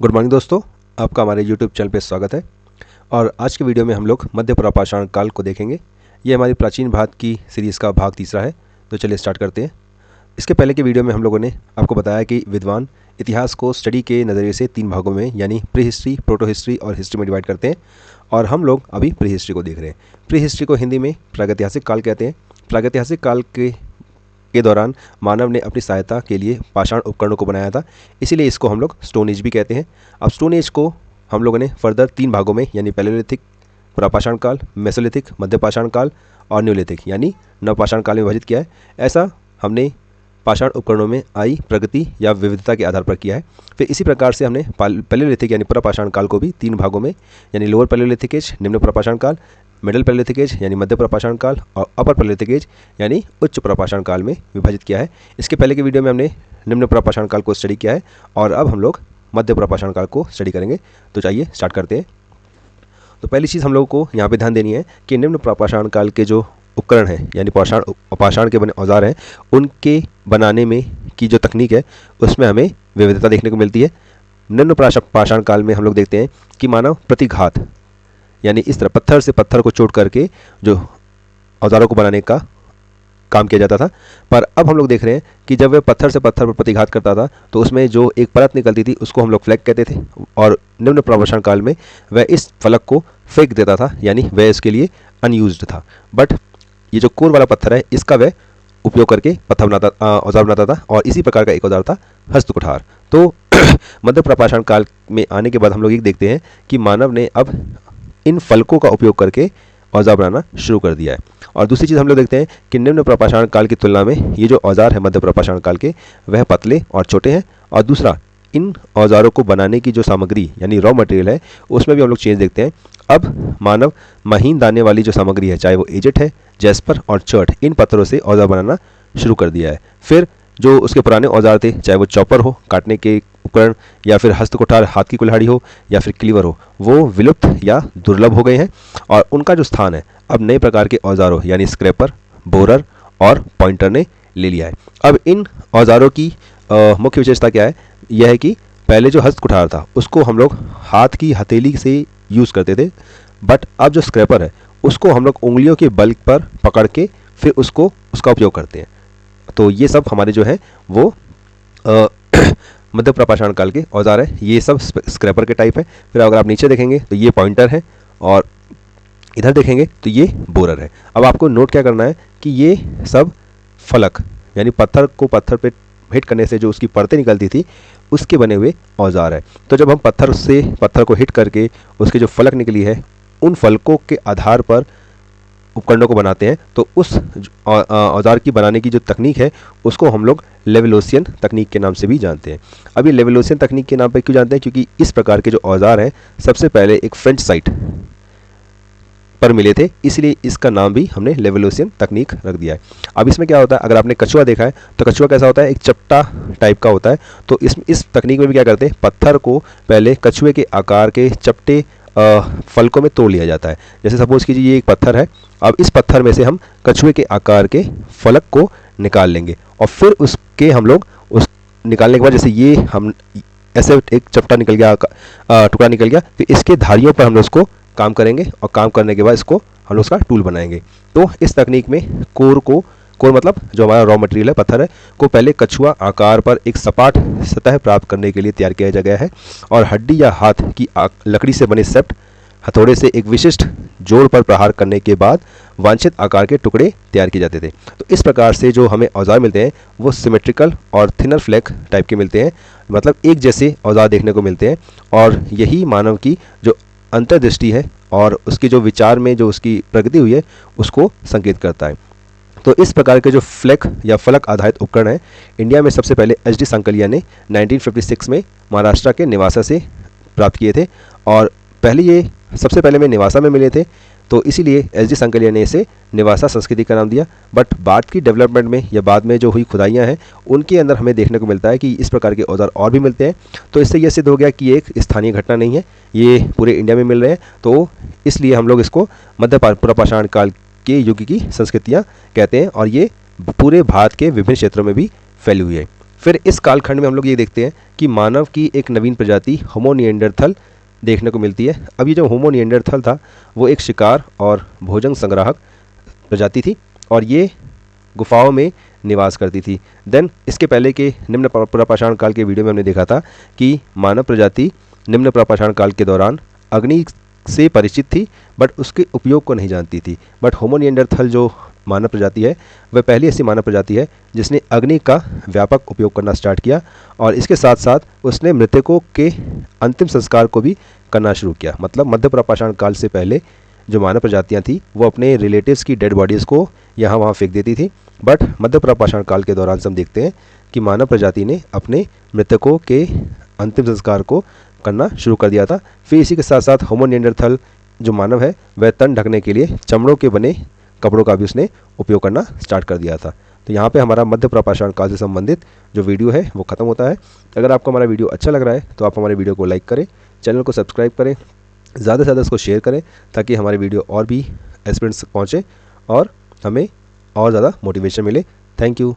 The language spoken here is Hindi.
गुड मॉर्निंग दोस्तों, आपका हमारे यूट्यूब चैनल पे स्वागत है। और आज के वीडियो में हम लोग मध्य पुरापाषाण काल को देखेंगे। ये हमारी प्राचीन भारत की सीरीज़ का भाग तीसरा है। तो चलिए स्टार्ट करते हैं। इसके पहले के वीडियो में हम लोगों ने आपको बताया कि विद्वान इतिहास को स्टडी के नज़रिए से 3 भागों में यानी प्री हिस्ट्री, प्रोटो हिस्ट्री और हिस्ट्री में डिवाइड करते हैं। और हम लोग अभी प्री हिस्ट्री को देख रहे हैं। प्री हिस्ट्री को हिंदी में प्रागैतिहासिक काल कहते हैं। प्रागैतिहासिक काल के दौरान मानव ने अपनी सहायता के लिए पाषाण उपकरणों को बनाया था, इसीलिए इसको हम लोग स्टोन एज भी कहते हैं। अब स्टोन एज को हम लोगों ने फर्दर 3 भागों में यानी पैलेलिथिक, पुरापाषाण काल, मेसोलिथिक, मध्यपाषाण काल और न्यूलिथिक यानी नवपाषाण काल में विभाजित किया है। ऐसा हमने पाषाण उपकरणों में आई प्रगति या विविधता के आधार पर किया है। फिर इसी प्रकार से हमने पैलेलिथिक यानी पुरापाषाण काल को भी 3 भागों में यानी लोअर पैलेलिथिक एज, निम्न पुरापाषाण काल, मिडिल पैलेलिथिक एज यानी मध्य पुरापाषाण काल और अपर पैलेलिथिक एज यानी उच्च पुरापाषाण काल में विभाजित किया है। इसके पहले के वीडियो में हमने निम्न पुरापाषाण काल को स्टडी किया है और अब हम लोग मध्य पुरापाषाण काल को स्टडी करेंगे। तो चाहिए स्टार्ट करते हैं। तो पहली चीज़ हम लोगों को यहाँ पे ध्यान देनी है कि निम्न पुरापाषाण काल के जो उपकरण हैं यानी पाषाण के बने औजार हैं, उनके बनाने में की जो तकनीक है उसमें हमें विविधता देखने को मिलती है। निम्न पाषाण काल में हम लोग देखते हैं कि मानव प्रतिघात यानी इस तरह पत्थर से पत्थर को चोट करके जो औजारों को बनाने का काम किया जाता था। पर अब हम लोग देख रहे हैं कि जब वह पत्थर से पत्थर पर प्रतिघात करता था तो उसमें जो एक परत निकलती थी उसको हम लोग फ्लैग कहते थे। और निम्न पुरापाषाण काल में वह इस फलक को फेंक देता था यानी वह इसके लिए अनयूज्ड था। बट ये जो कोर वाला पत्थर है इसका वह उपयोग करके पत्थर बनाता, औजार बनाता था। और इसी प्रकार का एक औजार था हस्तकुठार। तो मध्य पुरापाषाण काल में आने के बाद हम लोग ये देखते हैं कि मानव ने अब इन फलकों का उपयोग करके औजार बनाना शुरू कर दिया है। और दूसरी चीज़ हम लोग देखते हैं कि निम्न पुरापाषाण काल की तुलना में ये जो औजार है मध्य पुरापाषाण काल के वह पतले और छोटे हैं। और दूसरा, इन औजारों को बनाने की जो सामग्री यानी रॉ मटेरियल है उसमें भी हम लोग चेंज देखते हैं। अब मानव महीन दाने वाली जो सामग्री है, चाहे वो एजेट है, जैस्पर और चर्ट, इन पत्थरों से औजार बनाना शुरू कर दिया है। फिर जो उसके पुराने औजार थे, चाहे वो चॉपर हो काटने के उपकरण या फिर हस्तकुठार हाथ की कुल्हाड़ी हो या फिर क्लीवर हो, वो विलुप्त या दुर्लभ हो गए हैं। और उनका जो स्थान है अब नए प्रकार के औजारों यानी स्क्रैपर, बोरर और पॉइंटर ने ले लिया है। अब इन औजारों की मुख्य विशेषता क्या है? यह है कि पहले जो हस्तकुठार था उसको हम लोग हाथ की हथेली से यूज़ करते थे, बट अब जो स्क्रैपर है उसको हम लोग उंगलियों के बल पर पकड़ के फिर उसका उपयोग करते हैं। तो ये सब हमारे जो है वो मध्य पुरापाषाण काल के औजार है। ये सब स्क्रैपर के टाइप है। फिर अगर आप नीचे देखेंगे तो ये पॉइंटर है और इधर देखेंगे तो ये बोरर है। अब आपको नोट क्या करना है कि ये सब फलक यानी पत्थर को पत्थर पे हिट करने से जो उसकी परतें निकलती थी उसके बने हुए औजार है। तो जब हम पत्थर से पत्थर को हिट करके उसके जो फलक निकली है उन फलकों के आधार पर उपकरणों को बनाते हैं, तो उस औजार की बनाने की जो तकनीक है उसको हम लोग लेवेलोसियन तकनीक के नाम से भी जानते हैं। अब ये लेवेलोसियन तकनीक के नाम पर क्यों जानते हैं? क्योंकि इस प्रकार के जो औजार हैं सबसे पहले एक फ्रेंच साइट पर मिले थे, इसलिए इसका नाम भी हमने लेवेलोसियन तकनीक रख दिया है। अब इसमें क्या होता है, अगर आपने कछुआ देखा है तो कछुआ कैसा होता है? एक चपटा टाइप का होता है। तो इस तकनीक में भी क्या करते हैं, पत्थर को पहले कछुए के आकार के चपटे फलकों में तोड़ लिया जाता है। जैसे सपोज कीजिए ये एक पत्थर है, अब इस पत्थर में से हम कछुए के आकार के फलक को निकाल लेंगे और फिर उसके हम लोग उस निकालने के बाद जैसे ये हम ऐसे एक चपटा निकल गया, टुकड़ा निकल गया, फिर इसके धारियों पर हम लोग उसको काम करेंगे और काम करने के बाद इसको हम लोग उसका टूल बनाएंगे। तो इस तकनीक में कोर मतलब जो हमारा रॉ मटेरियल है पत्थर है को पहले कछुआ आकार पर एक सपाट सतह प्राप्त करने के लिए तैयार किया गया है। और हड्डी या हाथ की लकड़ी से बने सेप्ट हथौड़े से एक विशिष्ट जोड़ पर प्रहार करने के बाद वांछित आकार के टुकड़े तैयार किए जाते थे। तो इस प्रकार से जो हमें औजार मिलते हैं वो सिमेट्रिकल और थिनर फ्लैक टाइप के मिलते हैं, मतलब एक जैसे औजार देखने को मिलते हैं। और यही मानव की जो अंतर्दृष्टि है और उसकी जो विचार में जो उसकी प्रगति हुई है उसको संकेत करता है। तो इस प्रकार के जो फ्लैक या फलक आधारित उपकरण हैं इंडिया में सबसे पहले एच.डी. सांकलिया ने 1956 में महाराष्ट्र के निवासा से प्राप्त किए थे। और ये सबसे पहले में निवासा में मिले थे, तो इसीलिए एच.डी. सांकलिया ने इसे निवासा संस्कृति का नाम दिया। बट बाद की डेवलपमेंट में या बाद में जो हुई खुदाइयाँ हैं उनके अंदर हमें देखने को मिलता है कि इस प्रकार के औजार और भी मिलते हैं। तो इससे यह सिद्ध हो गया कि ये एक स्थानीय घटना नहीं है, ये पूरे इंडिया में मिल रहे हैं। तो इसलिए हम लोग इसको मध्य पुरापाषाण काल के युग की संस्कृतियाँ कहते हैं और ये पूरे भारत के विभिन्न क्षेत्रों में भी फैली हुई है। फिर इस कालखंड में हम लोग ये देखते हैं कि मानव की एक नवीन प्रजाति होमो निएंडरथल देखने को मिलती है। अब ये जो होमो निएंडरथल था वो एक शिकार और भोजन संग्राहक प्रजाति थी और ये गुफाओं में निवास करती थी। देन इसके पहले के निम्न पुरापाषाण काल के वीडियो में हमने देखा था कि मानव प्रजाति निम्न पुरापाषाण काल के दौरान अग्नि से परिचित थी बट उसके उपयोग को नहीं जानती थी। बट होमो निएंडरथल जो मानव प्रजाति है वह पहली ऐसी मानव प्रजाति है जिसने अग्नि का व्यापक उपयोग करना स्टार्ट किया और इसके साथ साथ उसने मृतकों के अंतिम संस्कार को भी करना शुरू किया। मतलब मध्य पुरापाषाण काल से पहले जो मानव प्रजातियां थी वो अपने रिलेटिव्स की डेड बॉडीज़ को यहाँ वहाँ फेंक देती थी। बट मध्य पुरापाषाण काल के दौरान हम देखते हैं कि मानव प्रजाति ने अपने मृतकों के अंतिम संस्कार को करना शुरू कर दिया था। फिर इसी के साथ साथ होमो निएंडरथल जो मानव है वह तन ढकने के लिए चमड़ों के बने कपड़ों का भी उसने उपयोग करना स्टार्ट कर दिया था। तो यहाँ पे हमारा मध्य पुरापाषाण काल से संबंधित जो वीडियो है वो ख़त्म होता है। अगर आपको हमारा वीडियो अच्छा लग रहा है तो आप हमारे वीडियो को लाइक करें, चैनल को सब्सक्राइब करें, ज़्यादा से ज़्यादा इसको शेयर करें ताकि हमारे वीडियो और भी एस्पिरेंट्स तक पहुँचे और हमें और ज़्यादा मोटिवेशन मिले। Thank you.